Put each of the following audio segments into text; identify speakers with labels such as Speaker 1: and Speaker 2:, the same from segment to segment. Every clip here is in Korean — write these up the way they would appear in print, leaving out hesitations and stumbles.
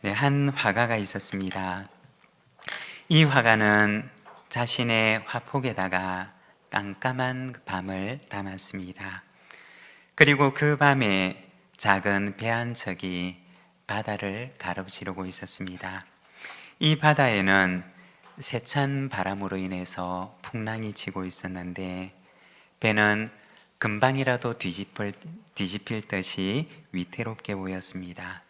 Speaker 1: 한 화가가 있었습니다. 이 화가는 자신의 화폭에다가 깜깜한 밤을 담았습니다. 그리고 그 밤에 작은 배 한 척이 바다를 가로지르고 있었습니다. 이 바다에는 세찬 바람으로 인해서 풍랑이 치고 있었는데 배는 금방이라도 뒤집힐 듯이 위태롭게 보였습니다.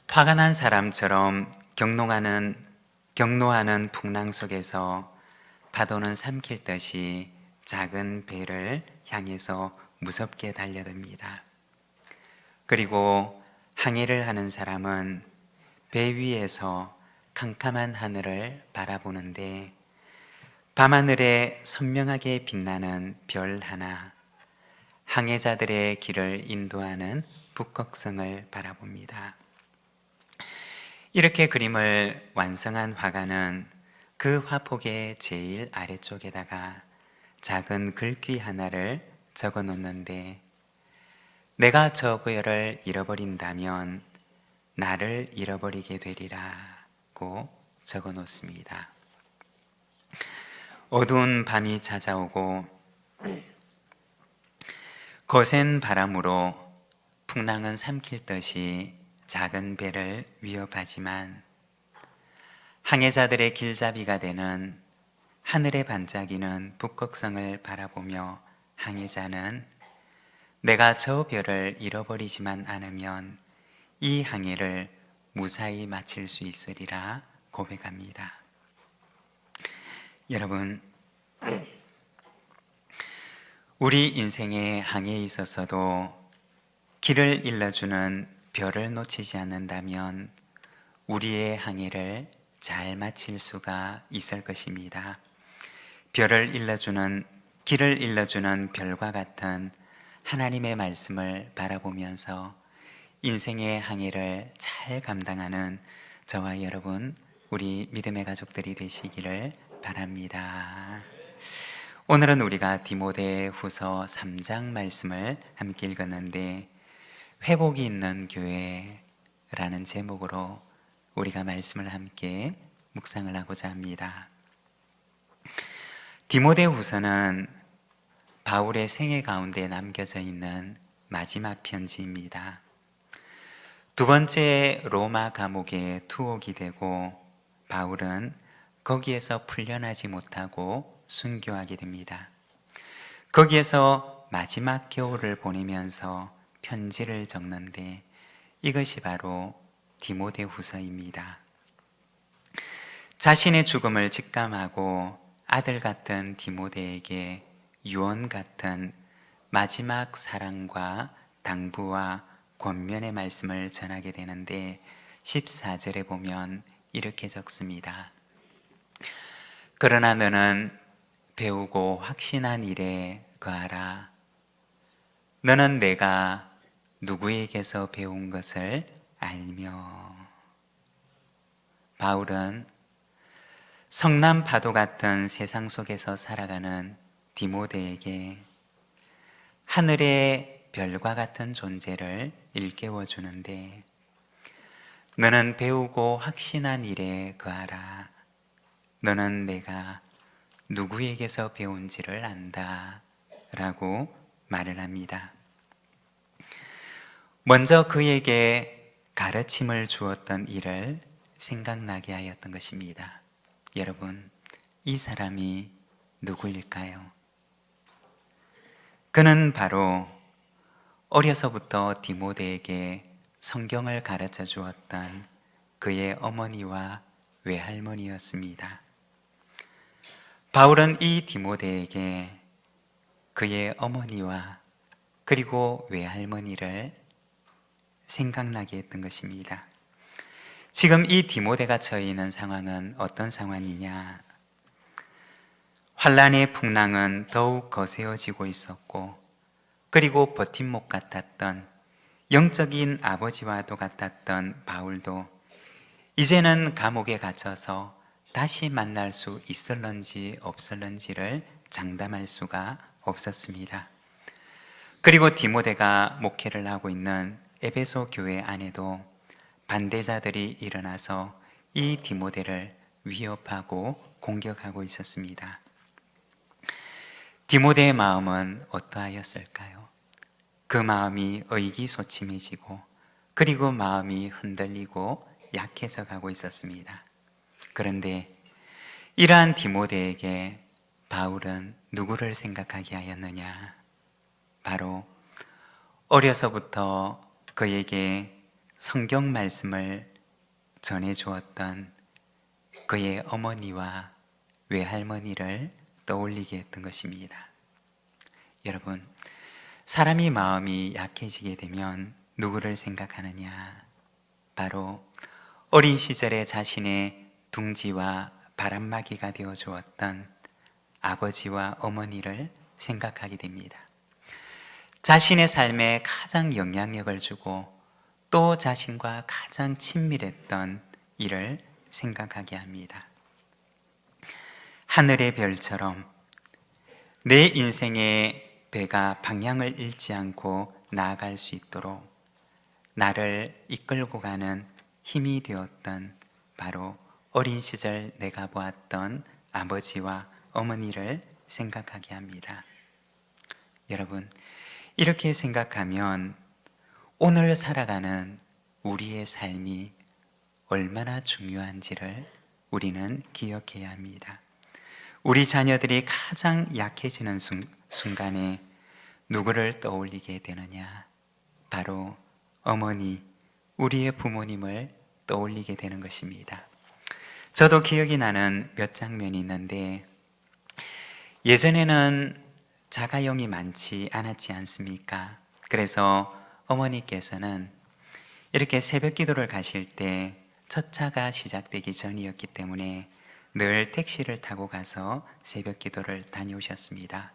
Speaker 1: 화가 난 사람처럼 경노하는 풍랑 속에서 파도는 삼킬 듯이 작은 배를 향해서 무섭게 달려듭니다. 그리고 항해를 하는 사람은 배 위에서 캄캄한 하늘을 바라보는데 밤하늘에 선명하게 빛나는 별 하나, 항해자들의 길을 인도하는 북극성을 바라봅니다. 이렇게 그림을 완성한 화가는 그 화폭의 제일 아래쪽에다가 작은 글귀 하나를 적어 놓는데, 내가 저 별을 잃어버린다면 나를 잃어버리게 되리라고 적어 놓습니다. 어두운 밤이 찾아오고 거센 바람으로 풍랑은 삼킬 듯이 작은 배를 위협하지만 항해자들의 길잡이가 되는 하늘에 반짝이는 북극성을 바라보며 항해자는 내가 저 별을 잃어버리지만 않으면 이 항해를 무사히 마칠 수 있으리라 고백합니다. 여러분, 우리 인생의 항해에 있어서도 길을 일러주는 별을 놓치지 않는다면 우리의 항해를 잘 마칠 수가 있을 것입니다. 길을 일러주는 별과 같은 하나님의 말씀을 바라보면서 인생의 항해를 잘 감당하는 저와 여러분, 우리 믿음의 가족들이 되시기를 바랍니다. 오늘은 우리가 디모데후서 3장 말씀을 함께 읽었는데, 회복이 있는 교회라는 제목으로 우리가 말씀을 함께 묵상을 하고자 합니다. 디모데후서는 바울의 생애 가운데 남겨져 있는 마지막 편지입니다. 두 번째 로마 감옥에 투옥이 되고 바울은 거기에서 풀려나지 못하고 순교하게 됩니다. 거기에서 마지막 겨울을 보내면서 편지를 적는데 이것이 바로 디모데후서입니다. 자신의 죽음을 직감하고 아들 같은 디모데에게 유언 같은 마지막 사랑과 당부와 권면의 말씀을 전하게 되는데 14절에 보면 이렇게 적습니다. 그러나 너는 배우고 확신한 일에 거하라. 너는 내가 누구에게서 배운 것을 알며. 바울은 성남 파도 같은 세상 속에서 살아가는 디모데에게 하늘의 별과 같은 존재를 일깨워 주는데, 너는 배우고 확신한 일에 거하라. 너는 내가 누구에게서 배운지를 안다 라고 말을 합니다. 먼저 그에게 가르침을 주었던 일을 생각나게 하였던 것입니다. 여러분, 이 사람이 누구일까요? 그는 바로 어려서부터 디모데에게 성경을 가르쳐 주었던 그의 어머니와 외할머니였습니다. 바울은 이 디모데에게 그의 어머니와 그리고 외할머니를 생각나게 했던 것입니다. 지금 이 디모데가 처해 있는 상황은 어떤 상황이냐? 환란의 풍랑은 더욱 거세어지고 있었고, 그리고 버팀목 같았던 영적인 아버지와도 같았던 바울도 이제는 감옥에 갇혀서 다시 만날 수 있을런지 없을런지를 장담할 수가 없었습니다. 그리고 디모데가 목회를 하고 있는 에베소 교회 안에도 반대자들이 일어나서 이 디모데를 위협하고 공격하고 있었습니다. 디모데의 마음은 어떠하였을까요? 그 마음이 의기소침해지고 그리고 마음이 흔들리고 약해져 가고 있었습니다. 그런데 이러한 디모데에게 바울은 누구를 생각하게 하였느냐? 바로 어려서부터 그에게 성경 말씀을 전해주었던 그의 어머니와 외할머니를 떠올리게 했던 것입니다. 여러분, 사람이 마음이 약해지게 되면 누구를 생각하느냐? 바로 어린 시절에 자신의 둥지와 바람막이가 되어 주었던 아버지와 어머니를 생각하게 됩니다. 자신의 삶에 가장 영향력을 주고 또 자신과 가장 친밀했던 이를 생각하게 합니다. 하늘의 별처럼 내 인생의 배가 방향을 잃지 않고 나아갈 수 있도록 나를 이끌고 가는 힘이 되었던 바로 어린 시절 내가 보았던 아버지와 어머니를 생각하게 합니다. 여러분, 이렇게 생각하면 오늘 살아가는 우리의 삶이 얼마나 중요한지를 우리는 기억해야 합니다. 우리 자녀들이 가장 약해지는 순간에 누구를 떠올리게 되느냐? 바로 어머니, 우리의 부모님을 떠올리게 되는 것입니다. 저도 기억이 나는 몇 장면이 있는데, 예전에는 자가용이 많지 않았지 않습니까? 그래서 어머니께서는 이렇게 새벽 기도를 가실 때 첫 차가 시작되기 전이었기 때문에 늘 택시를 타고 가서 새벽 기도를 다녀오셨습니다.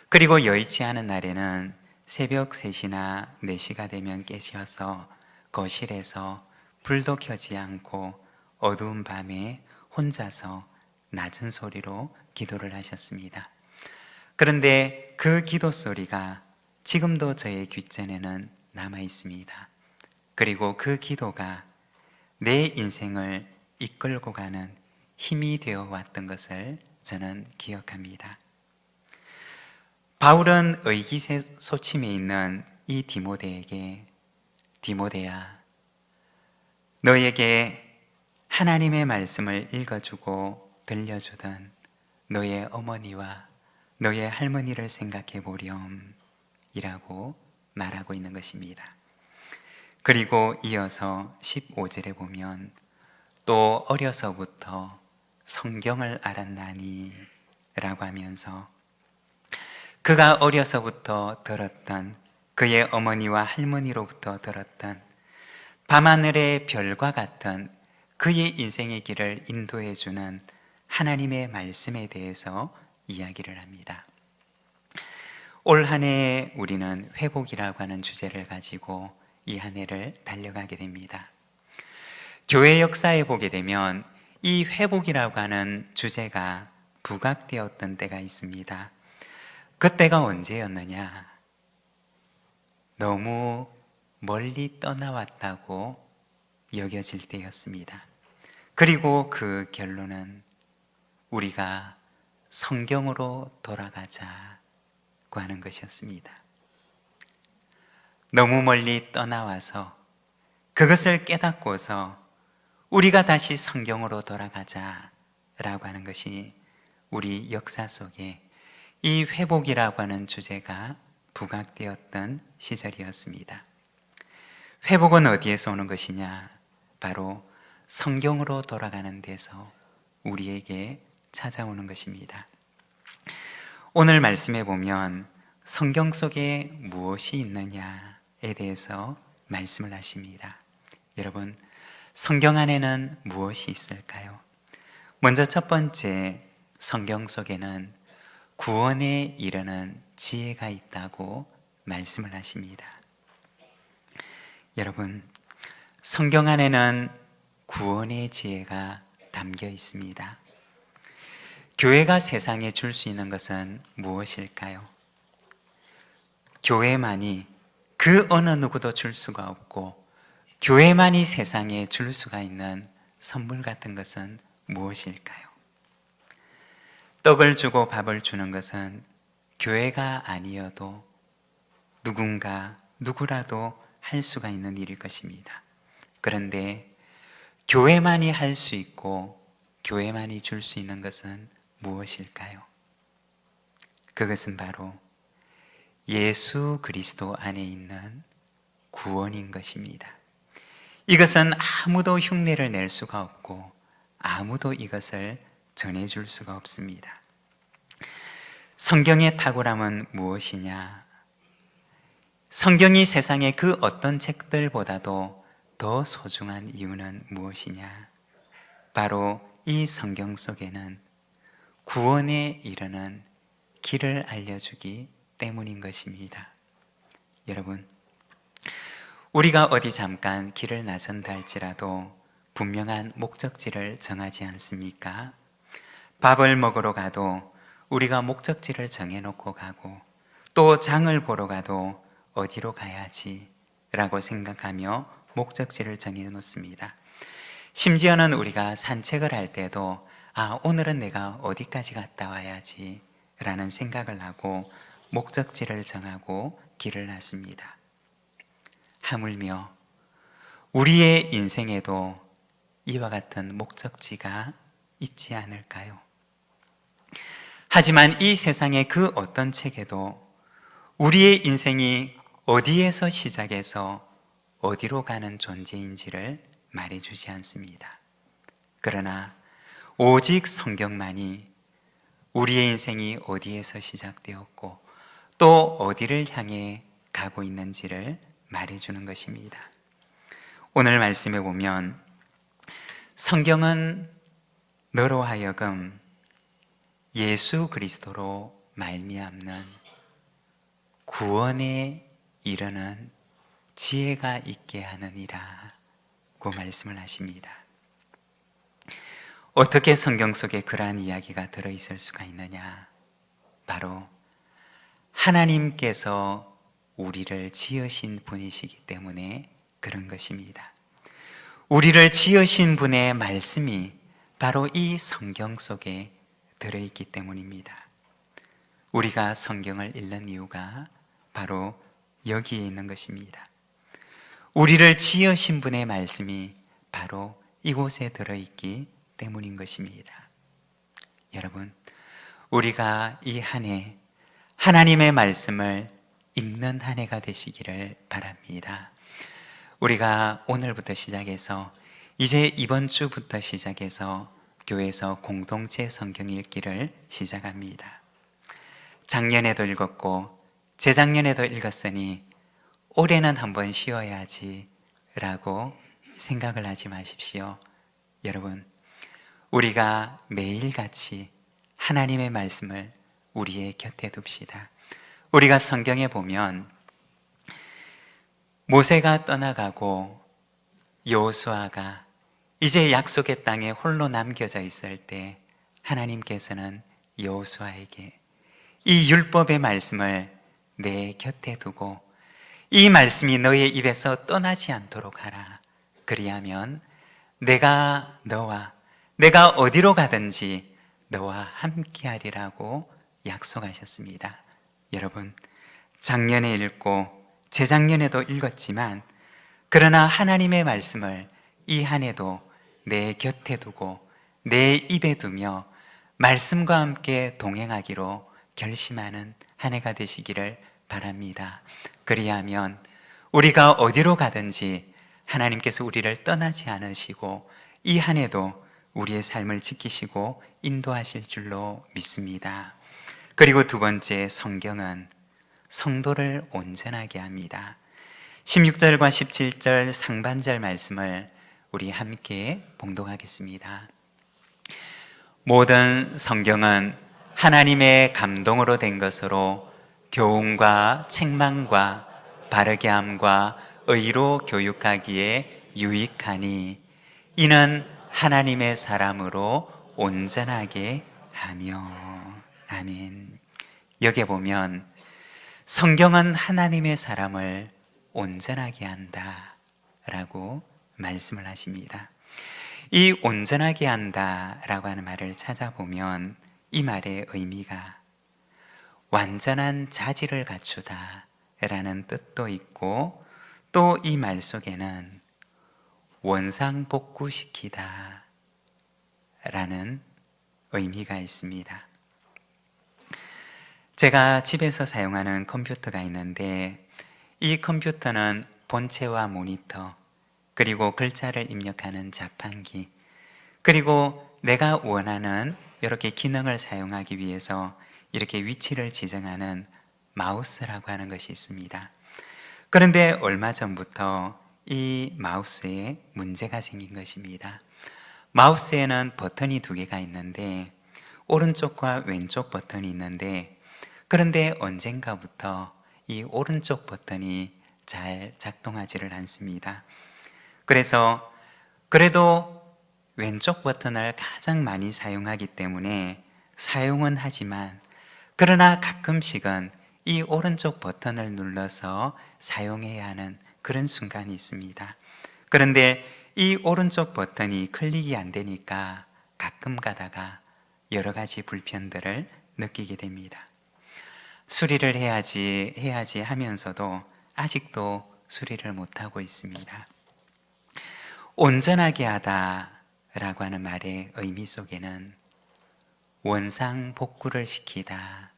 Speaker 1: 그리고 여의치 않은 날에는 새벽 3시나 4시가 되면 깨셔서 거실에서 불도 켜지 않고 어두운 밤에 혼자서 낮은 소리로 기도를 하셨습니다. 그런데 그 기도 소리가 지금도 저의 귓전에는 남아 있습니다. 그리고 그 기도가 내 인생을 이끌고 가는 힘이 되어 왔던 것을 저는 기억합니다. 바울은 의기소침해 있는 이 디모데에게, 디모데야, 너에게 하나님의 말씀을 읽어주고 들려주던 너의 어머니와 너의 할머니를 생각해 보렴 이라고 말하고 있는 것입니다. 그리고 이어서 15절에 보면 또 어려서부터 성경을 알았나니 라고 하면서 그가 어려서부터 들었던 그의 어머니와 할머니로부터 들었던 밤하늘의 별과 같은 그의 인생의 길을 인도해 주는 하나님의 말씀에 대해서 이야기를 합니다. 올 한 해 우리는 회복이라고 하는 주제를 가지고 이 한 해를 달려가게 됩니다. 교회 역사에 보게 되면 이 회복이라고 하는 주제가 부각되었던 때가 있습니다. 그때가 언제였느냐? 너무 멀리 떠나왔다고 여겨질 때였습니다. 그리고 그 결론은 우리가 성경으로 돌아가자고 하는 것이었습니다. 너무 멀리 떠나와서 그것을 깨닫고서 우리가 다시 성경으로 돌아가자라고 하는 것이 우리 역사 속에 이 회복이라고 하는 주제가 부각되었던 시절이었습니다. 회복은 어디에서 오는 것이냐? 바로 성경으로 돌아가는 데서 우리에게 찾아오는 것입니다. 오늘 말씀에 보면 성경 속에 무엇이 있느냐에 대해서 말씀을 하십니다. 여러분, 성경 안에는 무엇이 있을까요? 먼저 첫 번째, 성경 속에는 구원에 이르는 지혜가 있다고 말씀을 하십니다. 여러분, 성경 안에는 구원의 지혜가 담겨 있습니다. 교회가 세상에 줄 수 있는 것은 무엇일까요? 교회만이 그 어느 누구도 줄 수가 없고 교회만이 세상에 줄 수가 있는 선물 같은 것은 무엇일까요? 떡을 주고 밥을 주는 것은 교회가 아니어도 누구라도 할 수가 있는 일일 것입니다. 그런데 교회만이 할 수 있고 교회만이 줄 수 있는 것은 무엇일까요? 그것은 바로 예수 그리스도 안에 있는 구원인 것입니다. 이것은 아무도 흉내를 낼 수가 없고 아무도 이것을 전해줄 수가 없습니다. 성경의 탁월함은 무엇이냐? 성경이 세상의 그 어떤 책들보다도 더 소중한 이유는 무엇이냐? 바로 이 성경 속에는 구원에 이르는 길을 알려주기 때문인 것입니다. 여러분, 우리가 어디 잠깐 길을 나선다 할지라도 분명한 목적지를 정하지 않습니까? 밥을 먹으러 가도 우리가 목적지를 정해놓고 가고, 또 장을 보러 가도 어디로 가야지 라고 생각하며 목적지를 정해놓습니다. 심지어는 우리가 산책을 할 때도 오늘은 내가 어디까지 갔다 와야지 라는 생각을 하고 목적지를 정하고 길을 나섭니다. 하물며 우리의 인생에도 이와 같은 목적지가 있지 않을까요? 하지만 이 세상의 그 어떤 책에도 우리의 인생이 어디에서 시작해서 어디로 가는 존재인지를 말해주지 않습니다. 그러나 오직 성경만이 우리의 인생이 어디에서 시작되었고 또 어디를 향해 가고 있는지를 말해주는 것입니다. 오늘 말씀에 보면 성경은 너로 하여금 예수 그리스도로 말미암는 구원에 이르는 지혜가 있게 하느니라고 말씀을 하십니다. 어떻게 성경 속에 그러한 이야기가 들어있을 수가 있느냐? 바로 하나님께서 우리를 지으신 분이시기 때문에 그런 것입니다. 우리를 지으신 분의 말씀이 바로 이 성경 속에 들어있기 때문입니다. 우리가 성경을 읽는 이유가 바로 여기에 있는 것입니다. 우리를 지으신 분의 말씀이 바로 이곳에 들어있기 때문인 것입니다. 여러분, 우리가 이 한 해 하나님의 말씀을 읽는 한 해가 되시기를 바랍니다. 우리가 오늘부터 시작해서 이제 이번 주부터 시작해서 교회에서 공동체 성경 읽기를 시작합니다. 작년에도 읽었고 재작년에도 읽었으니 올해는 한번 쉬어야지 라고 생각을 하지 마십시오. 여러분, 우리가 매일같이 하나님의 말씀을 우리의 곁에 둡시다. 우리가 성경에 보면 모세가 떠나가고 여호수아가 이제 약속의 땅에 홀로 남겨져 있을 때 하나님께서는 여호수아에게 이 율법의 말씀을 내 곁에 두고 이 말씀이 너의 입에서 떠나지 않도록 하라. 그리하면 내가 내가 어디로 가든지 너와 함께하리라고 약속하셨습니다. 여러분, 작년에 읽고 재작년에도 읽었지만 그러나 하나님의 말씀을 이 한 해도 내 곁에 두고 내 입에 두며 말씀과 함께 동행하기로 결심하는 한 해가 되시기를 바랍니다. 그리하면 우리가 어디로 가든지 하나님께서 우리를 떠나지 않으시고 이 한 해도 우리의 삶을 지키시고 인도하실 줄로 믿습니다. 그리고 두 번째, 성경은 성도를 온전하게 합니다. 16절과 17절 상반절 말씀을 우리 함께 봉독하겠습니다. 모든 성경은 하나님의 감동으로 된 것으로 교훈과 책망과 바르게 함과 의로 교육하기에 유익하니 이는 하나님의 사람으로 온전하게 하며. 아멘. 여기에 보면 성경은 하나님의 사람을 온전하게 한다 한다라고 말씀을 하십니다. 이 온전하게 한다라고 하는 말을 찾아보면 이 말의 의미가 완전한 자질을 갖추다라는 뜻도 있고, 또 이 말 속에는 원상복구시키다 라는 의미가 있습니다. 제가 집에서 사용하는 컴퓨터가 있는데, 이 컴퓨터는 본체와 모니터, 그리고 글자를 입력하는 자판기, 그리고 내가 원하는 이렇게 기능을 사용하기 위해서 이렇게 위치를 지정하는 마우스라고 하는 것이 있습니다. 그런데 얼마 전부터 이 마우스에 문제가 생긴 것입니다. 마우스에는 버튼이 2개가 있는데, 오른쪽과 왼쪽 버튼이 있는데, 그런데 언젠가부터 이 오른쪽 버튼이 잘 작동하지를 않습니다. 그래서 그래도 왼쪽 버튼을 가장 많이 사용하기 때문에 사용은 하지만, 그러나 가끔씩은 이 오른쪽 버튼을 눌러서 사용해야 하는 그런 순간이 있습니다. 그런데 이 오른쪽 버튼이 클릭이 안 되니까 가끔 가다가 여러 가지 불편들을 느끼게 됩니다. 수리를 해야지 하면서도 아직도 수리를 못하고 있습니다. 온전하게 하다라고 하는 말의 의미 속에는 원상복구를 시키다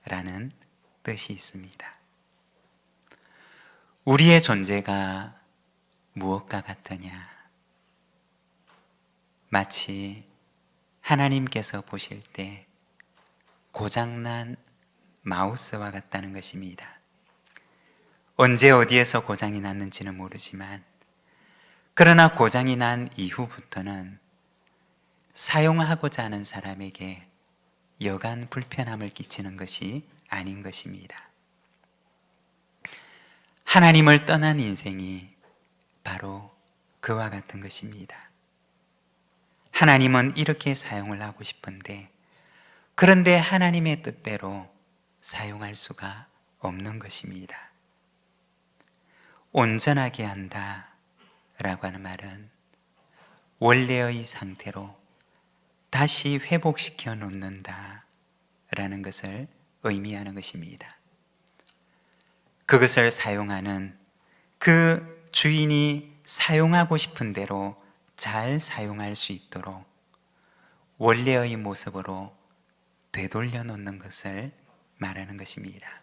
Speaker 1: 라는 뜻이 있습니다. 우리의 존재가 무엇과 같으냐? 마치 하나님께서 보실 때 고장난 마우스와 같다는 것입니다. 언제 어디에서 고장이 났는지는 모르지만, 그러나 고장이 난 이후부터는 사용하고자 하는 사람에게 여간 불편함을 끼치는 것이 아닌 것입니다. 하나님을 떠난 인생이 바로 그와 같은 것입니다. 하나님은 이렇게 사용을 하고 싶은데, 그런데 하나님의 뜻대로 사용할 수가 없는 것입니다. 온전하게 한다 라고 하는 말은 원래의 상태로 다시 회복시켜 놓는다 라는 것을 의미하는 것입니다. 그것을 사용하는 그 주인이 사용하고 싶은 대로 잘 사용할 수 있도록 원래의 모습으로 되돌려 놓는 것을 말하는 것입니다.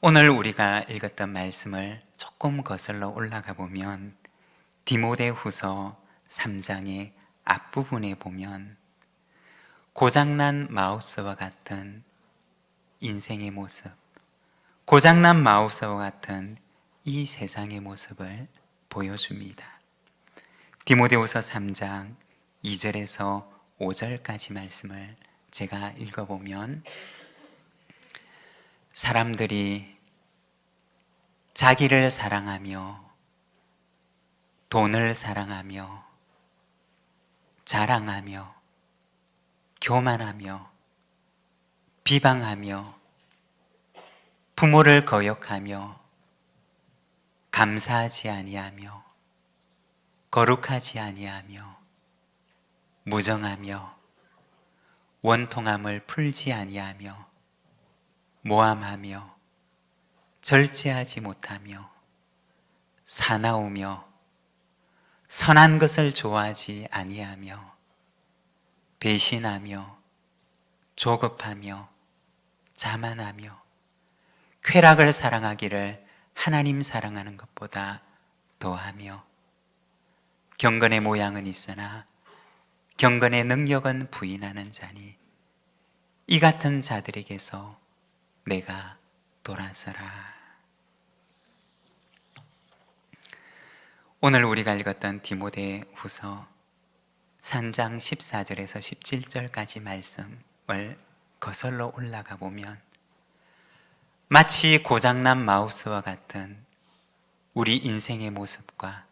Speaker 1: 오늘 우리가 읽었던 말씀을 조금 거슬러 올라가 보면 디모데후서 3장의 앞부분에 보면 고장난 마우스와 같은 인생의 모습, 고장난 마우스와 같은 이 세상의 모습을 보여줍니다. 디모데후서 3장 2절에서 5절까지 말씀을 제가 읽어보면, 사람들이 자기를 사랑하며 돈을 사랑하며 자랑하며 교만하며 비방하며 부모를 거역하며 감사하지 아니하며 거룩하지 아니하며 무정하며 원통함을 풀지 아니하며 모함하며 절제하지 못하며 사나우며 선한 것을 좋아하지 아니하며 배신하며 조급하며 자만하며 쾌락을 사랑하기를 하나님 사랑하는 것보다 더하며 경건의 모양은 있으나 경건의 능력은 부인하는 자니 이 같은 자들에게서 내가 돌아서라. 오늘 우리가 읽었던 디모데후서 3장 14절에서 17절까지 말씀을 거슬러 올라가 보면 마치 고장난 마우스와 같은 우리 인생의 모습과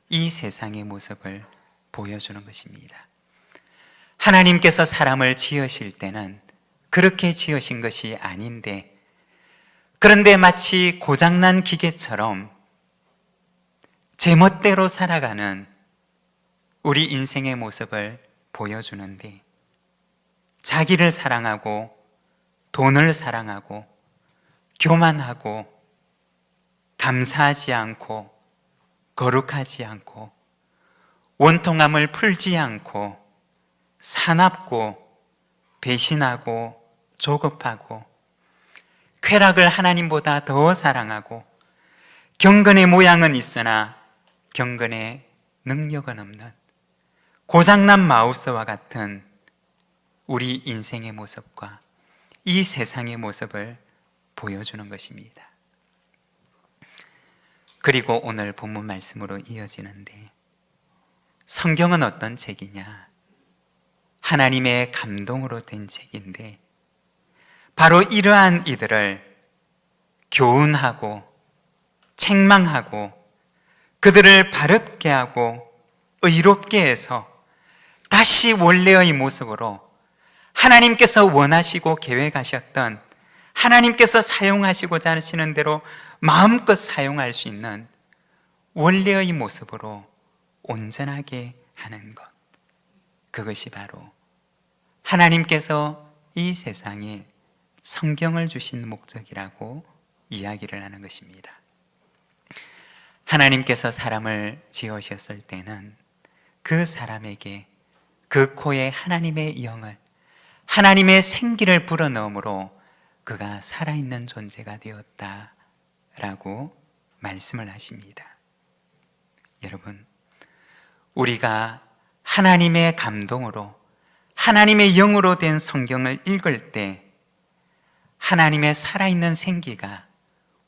Speaker 1: 이 세상의 모습을 보여주는 것입니다. 하나님께서 사람을 지으실 때는 그렇게 지으신 것이 아닌데, 그런데 마치 고장난 기계처럼 제멋대로 살아가는 우리 인생의 모습을 보여주는데, 자기를 사랑하고 돈을 사랑하고 교만하고 감사하지 않고 거룩하지 않고 원통함을 풀지 않고 사납고 배신하고 조급하고 쾌락을 하나님보다 더 사랑하고 경건의 모양은 있으나 경건의 능력은 없는 고장난 마우스와 같은 우리 인생의 모습과 이 세상의 모습을 보여주는 것입니다. 그리고 오늘 본문 말씀으로 이어지는데, 성경은 어떤 책이냐? 하나님의 감동으로 된 책인데, 바로 이러한 이들을 교훈하고 책망하고 그들을 바르게 하고 의롭게 해서 다시 원래의 모습으로 하나님께서 원하시고 계획하셨던, 하나님께서 사용하시고자 하시는 대로 마음껏 사용할 수 있는 원래의 모습으로 온전하게 하는 것, 그것이 바로 하나님께서 이 세상에 성경을 주신 목적이라고 이야기를 하는 것입니다. 하나님께서 사람을 지으셨을 때는 그 사람에게 그 코에 하나님의 영을, 하나님의 생기를 불어넣음으로 그가 살아있는 존재가 되었다라고 말씀을 하십니다. 여러분, 우리가 하나님의 감동으로 하나님의 영으로 된 성경을 읽을 때 하나님의 살아있는 생기가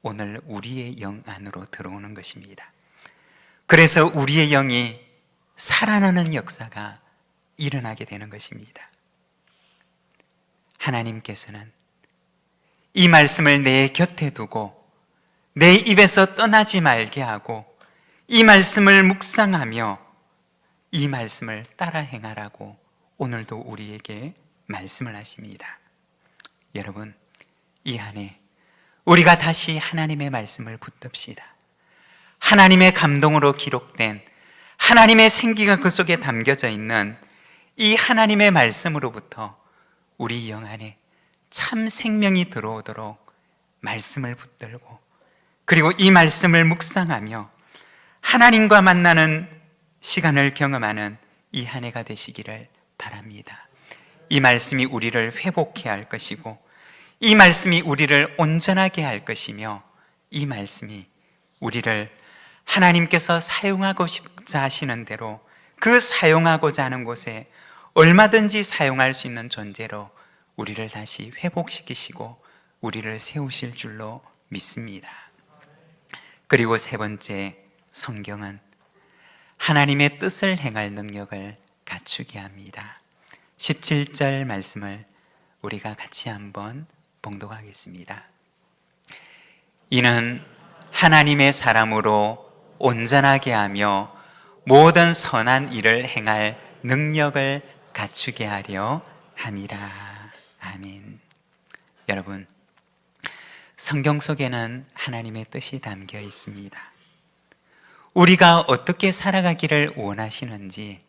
Speaker 1: 오늘 우리의 영 안으로 들어오는 것입니다. 그래서 우리의 영이 살아나는 역사가 일어나게 되는 것입니다. 하나님께서는 이 말씀을 내 곁에 두고 내 입에서 떠나지 말게 하고 이 말씀을 묵상하며 이 말씀을 따라 행하라고 오늘도 우리에게 말씀을 하십니다. 여러분, 이 한 해 우리가 다시 하나님의 말씀을 붙듭시다. 하나님의 감동으로 기록된 하나님의 생기가 그 속에 담겨져 있는 이 하나님의 말씀으로부터 우리 영 안에 참 생명이 들어오도록 말씀을 붙들고, 그리고 이 말씀을 묵상하며 하나님과 만나는 시간을 경험하는 이 한 해가 되시기를 바랍니다. 이 말씀이 우리를 회복케 할 것이고, 이 말씀이 우리를 온전하게 할 것이며, 이 말씀이 우리를 하나님께서 사용하고 싶자 하시는 대로 그 사용하고자 하는 곳에 얼마든지 사용할 수 있는 존재로 우리를 다시 회복시키시고 우리를 세우실 줄로 믿습니다. 그리고 세 번째, 성경은 하나님의 뜻을 행할 능력을 갖추게 합니다. 17절 말씀을 우리가 같이 한번 봉독하겠습니다. 이는 하나님의 사람으로 온전하게 하며 모든 선한 일을 행할 능력을 갖추게 하려 함이라. 아멘. 여러분, 성경 속에는 하나님의 뜻이 담겨 있습니다. 우리가 어떻게 살아가기를 원하시는지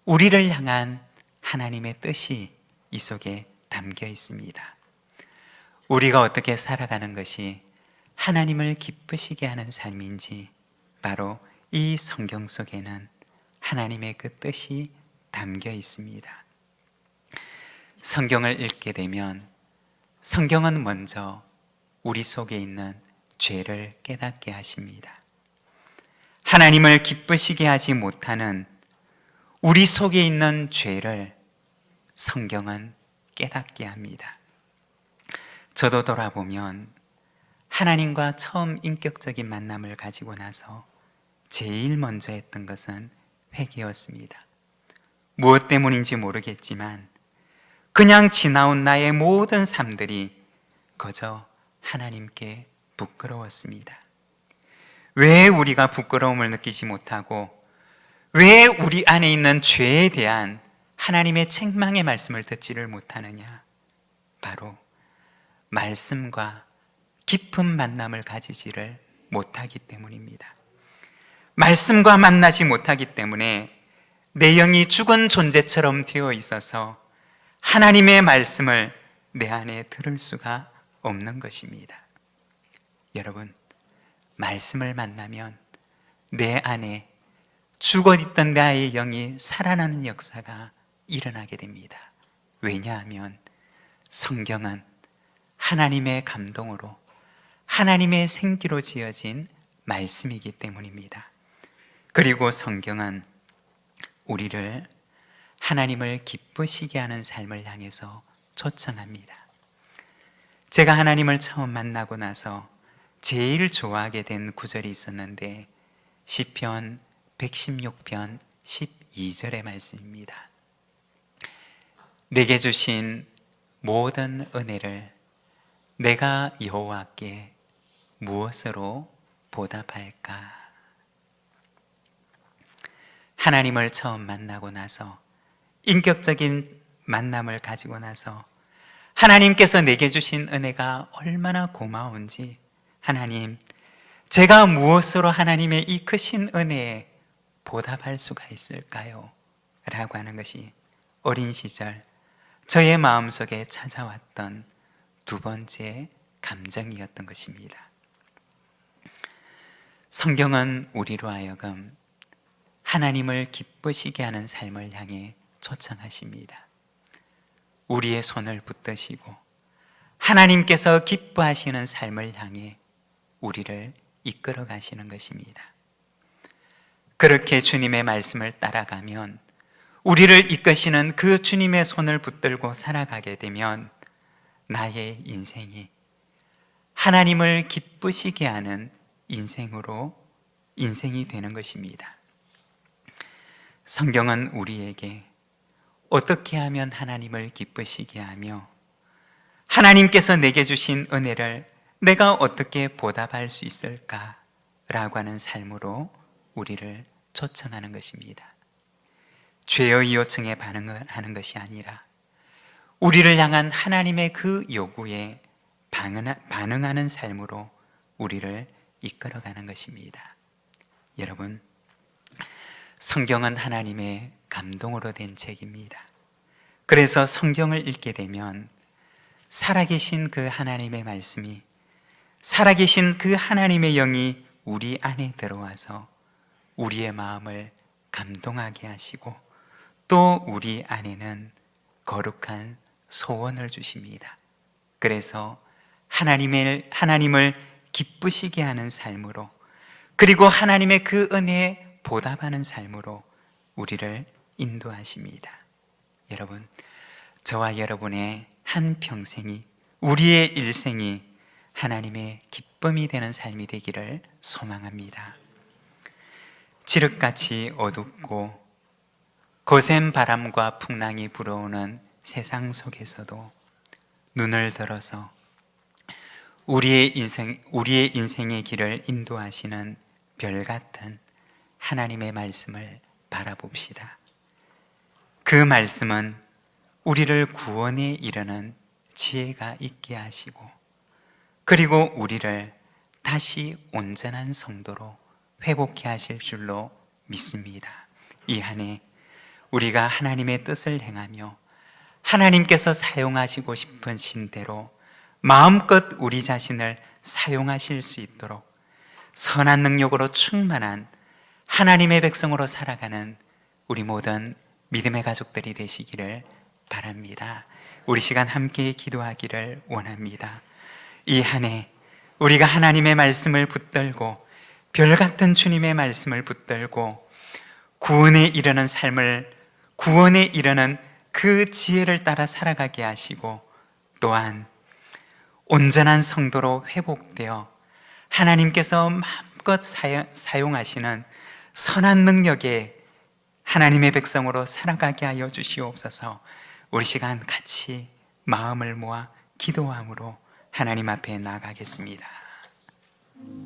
Speaker 1: 우리를 향한 하나님의 뜻이 이 속에 담겨 있습니다. 우리가 어떻게 살아가는 것이 하나님을 기쁘시게 하는 삶인지 바로 이 성경 속에는 하나님의 그 뜻이 담겨 있습니다. 성경을 읽게 되면 성경은 먼저 우리 속에 있는 죄를 깨닫게 하십니다. 하나님을 기쁘시게 하지 못하는 우리 속에 있는 죄를 성경은 깨닫게 합니다. 저도 돌아보면 하나님과 처음 인격적인 만남을 가지고 나서 제일 먼저 했던 것은 회개였습니다. 무엇 때문인지 모르겠지만 그냥 지나온 나의 모든 삶들이 그저 하나님께 부끄러웠습니다. 왜 우리가 부끄러움을 느끼지 못하고 왜 우리 안에 있는 죄에 대한 하나님의 책망의 말씀을 듣지를 못하느냐? 바로 말씀과 깊은 만남을 가지지를 못하기 때문입니다. 말씀과 만나지 못하기 때문에 내 영이 죽은 존재처럼 되어 있어서 하나님의 말씀을 내 안에 들을 수가 없는 것입니다. 여러분, 말씀을 만나면 내 안에 죽어있던 나의 영이 살아나는 역사가 일어나게 됩니다. 왜냐하면 성경은 하나님의 감동으로 하나님의 생기로 지어진 말씀이기 때문입니다. 그리고 성경은 우리를 하나님을 기쁘시게 하는 삶을 향해서 초청합니다. 제가 하나님을 처음 만나고 나서 제일 좋아하게 된 구절이 있었는데 시편 116편 12절의 말씀입니다. 내게 주신 모든 은혜를 내가 여호와께 무엇으로 보답할까? 하나님을 처음 만나고 나서, 인격적인 만남을 가지고 나서 하나님께서 내게 주신 은혜가 얼마나 고마운지, 하나님, 제가 무엇으로 하나님의 이 크신 은혜에 보답할 수가 있을까요? 라고 하는 것이 어린 시절 저의 마음속에 찾아왔던 두 번째 감정이었던 것입니다. 성경은 우리로 하여금 하나님을 기쁘시게 하는 삶을 향해 초청하십니다. 우리의 손을 붙드시고 하나님께서 기뻐하시는 삶을 향해 우리를 이끌어 가시는 것입니다. 그렇게 주님의 말씀을 따라가면, 우리를 이끄시는 그 주님의 손을 붙들고 살아가게 되면 나의 인생이 하나님을 기쁘시게 하는 인생이 되는 것입니다. 성경은 우리에게 어떻게 하면 하나님을 기쁘시게 하며 하나님께서 내게 주신 은혜를 내가 어떻게 보답할 수 있을까? 라고 하는 삶으로 우리를 초청하는 것입니다. 죄의 요청에 반응을 하는 것이 아니라 우리를 향한 하나님의 그 요구에 반응하는 삶으로 우리를 이끌어가는 것입니다. 여러분, 성경은 하나님의 감동으로 된 책입니다. 그래서 성경을 읽게 되면 살아계신 그 하나님의 말씀이, 살아계신 그 하나님의 영이 우리 안에 들어와서 우리의 마음을 감동하게 하시고 또 우리 안에는 거룩한 소원을 주십니다. 그래서 하나님을 기쁘시게 하는 삶으로, 그리고 하나님의 그 은혜에 보답하는 삶으로 우리를 인도하십니다. 여러분, 저와 여러분의 한 평생이, 우리의 일생이 하나님의 기쁨이 되는 삶이 되기를 소망합니다. 칠흑같이 어둡고 거센 바람과 풍랑이 불어오는 세상 속에서도 눈을 들어서 우리의 인생의 길을 인도하시는 별 같은 하나님의 말씀을 바라봅시다. 그 말씀은 우리를 구원에 이르는 지혜가 있게 하시고, 그리고 우리를 다시 온전한 성도로 회복해 하실 줄로 믿습니다. 이 한 해 우리가 하나님의 뜻을 행하며 하나님께서 사용하시고 싶으신 대로 마음껏 우리 자신을 사용하실 수 있도록 선한 능력으로 충만한 하나님의 백성으로 살아가는 우리 모든 믿음의 가족들이 되시기를 바랍니다. 우리 시간 함께 기도하기를 원합니다. 이 한 해 우리가 하나님의 말씀을 붙들고, 별같은 주님의 말씀을 붙들고 구원에 이르는 그 지혜를 따라 살아가게 하시고, 또한 온전한 성도로 회복되어 하나님께서 마음껏 사용하시는 선한 능력에 하나님의 백성으로 살아가게 하여 주시옵소서. 우리 시간 같이 마음을 모아 기도함으로 하나님 앞에 나아가겠습니다.